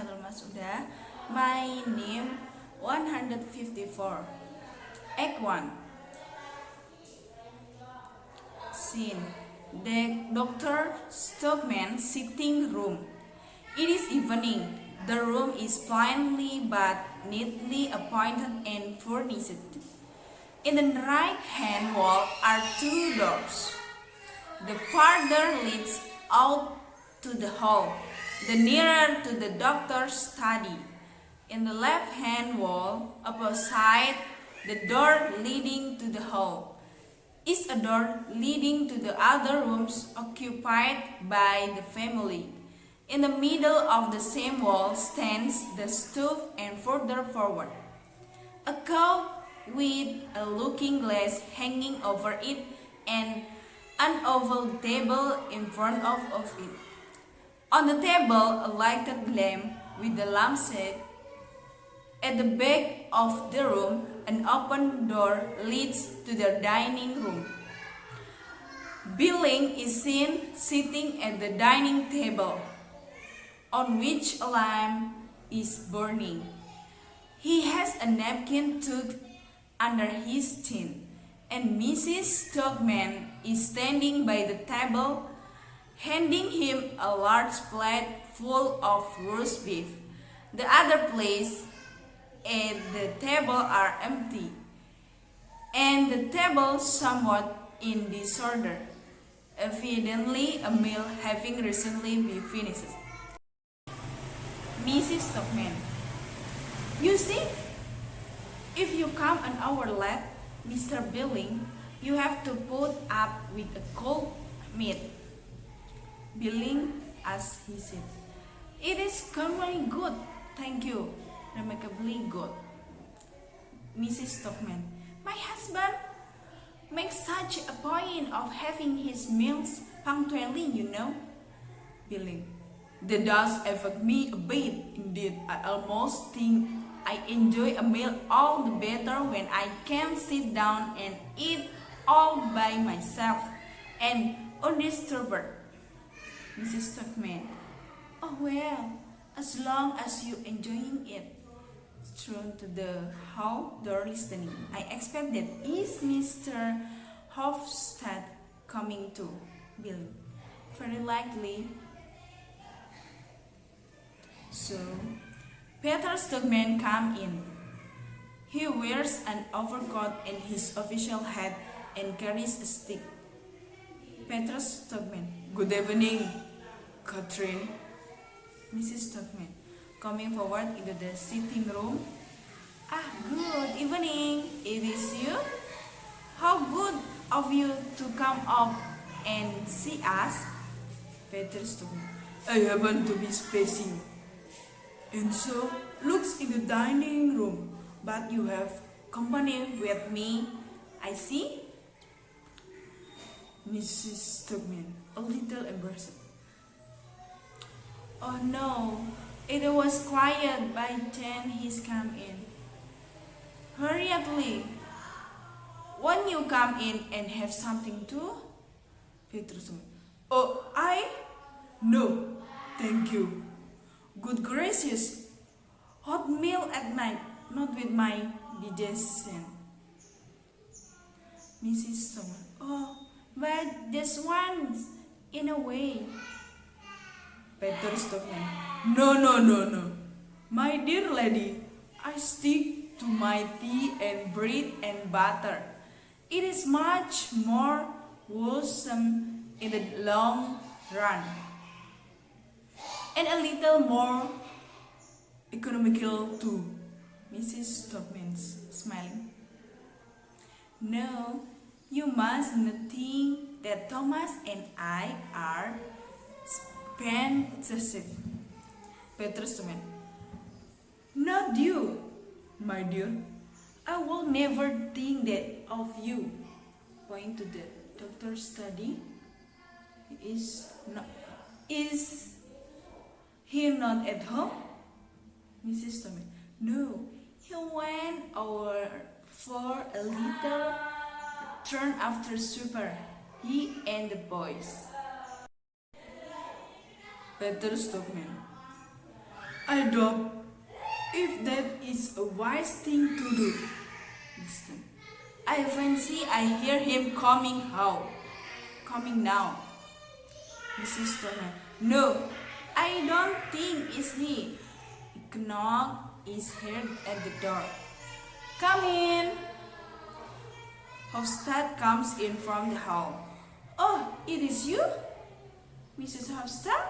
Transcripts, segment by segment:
Richatul sudah. My name 154. Act 1. Scene. The Dr. Stockman sitting room. It is evening. The room is plainly but neatly appointed and furnished. In the right-hand wall are two doors. The farther leads out to the hall, the nearer to the doctor's study. In the left-hand wall, opposite the door leading to the hall, is a door leading to the other rooms occupied by the family. In the middle of the same wall stands the stove, and further forward, a cow with a looking glass hanging over it and an oval table in front of it. On the table, a lighted lamp with the lampshade. At the back of the room, an open door leads to the dining room. Billing is seen sitting at the dining table, on which a lamp is burning. He has a napkin tucked under his chin, and Mrs. Stockman is standing by the table, handing him a large plate full of roast beef. The other plates at the table are empty, and the table somewhat in disorder, evidently a meal having recently been finished. Mrs. Stockman: You see, if you come an hour late, Mr. Billing, you have to put up with a cold meat. Billing, as he said, it is very good, thank you, remarkably good. Mrs. Stockman: My husband makes such a point of having his meals punctually, you know. Billing: That does affect me a bit, indeed. I almost think I enjoy a meal all the better when I can sit down and eat all by myself and undisturbed. Mrs. Stockman: Oh well, as long as you enjoying it. Thrown to the hall door listening. I expect that is Mr. Hofstad coming too. Billy: Very likely. So, Peter Stockman come in. He wears an overcoat and his official hat and carries a stick. Peter Stockman: Good evening, Catherine. Mrs. Stockman, coming forward into the sitting room. Good evening. It is you? How good of you to come up and see us. Peter Stockman: I happen to be spacing, and so looks in the dining room, but you have company with me, I see. Mrs. Stockman, a little embarrassed: Oh no, it was quiet by then he's come in. Hurriedly, won't you come in and have something too? Peter Stockman: Oh, No, thank you. Good gracious, hot meal at night, not with my digestion. Mrs. Stockman: Oh, but just once in a way. Peter Stockman: No. My dear lady, I stick to my tea and bread and butter. It is much more wholesome in the long run, and a little more economical too. Mrs. Stockman smiling: No, you must not think that Thomas and I are spendthrift. Peter Stockman: Not you, my dear. I will never think that of you. Point to the doctor's study. Is he not at home? Mrs. Stockman: No, he went over for a little turn after supper. He and the boys. Peter Stockman: I doubt if that is a wise thing to do. Listen. I fancy I hear him coming out. Coming now. Mrs. Turner. No, I don't think it's he. A knock is heard at the door. Come in. Hofstad comes in from the hall. Oh, it is you, Mrs. Hofstad?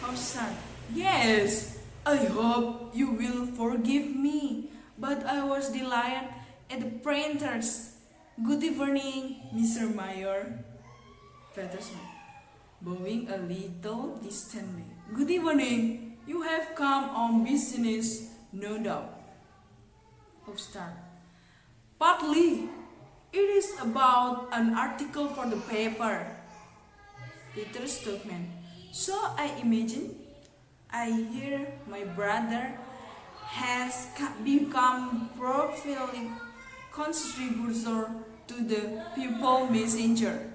Hofstad. Yes, I hope you will forgive me, but I was delayed at the printers. Good evening, Mr. Mayor. Peterson, bowing a little distantly. Good evening. You have come on business, no doubt. Hofstad. Partly. It is about an article for the paper. Peter Stockman. So I imagine. I hear my brother has become prolific contributor to the People Messenger.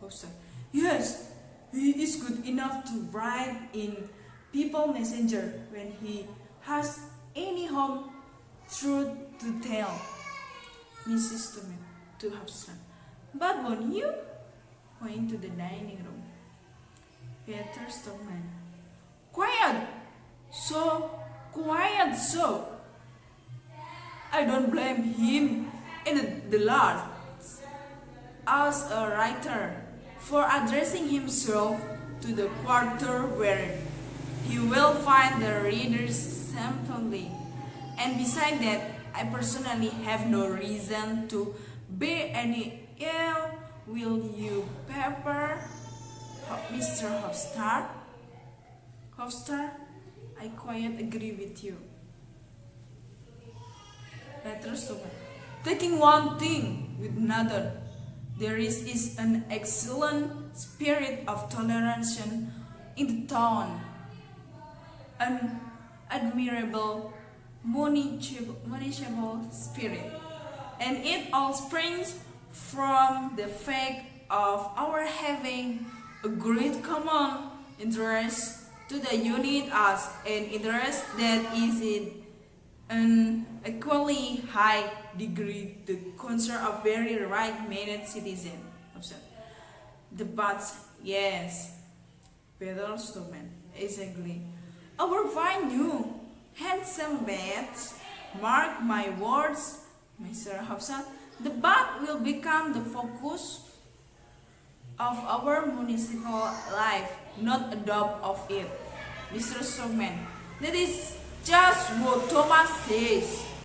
Hofstad. Yes, he is good enough to write in People Messenger when he has any home truth to tell. Mrs. Stockman to Hofstad. But won't you? Going to the dining room. Peter Stockman. Quiet! So quiet so. I don't blame him in the last as a writer for addressing himself to the quarter where he will find the readers simply. And beside that, I personally have no reason to bear any ill will you pepper Mr. Hofstad? Hofstad, I quite agree with you. Peter Stockman. Taking one thing with another, there is an excellent spirit of tolerance in the town, an admirable, municipal spirit, and it all springs from the fact of our having a great common interest to the unit as an interest that is in an equally high degree the concern of very right-minded citizens. The buts, yes, Peter Stockman, exactly. Our fine new handsome beds, mark my words, Mr. Hofstad, the bat will become the focus of our municipal life, not a doubt of it. Mr. Stockman, that is just what Thomas says.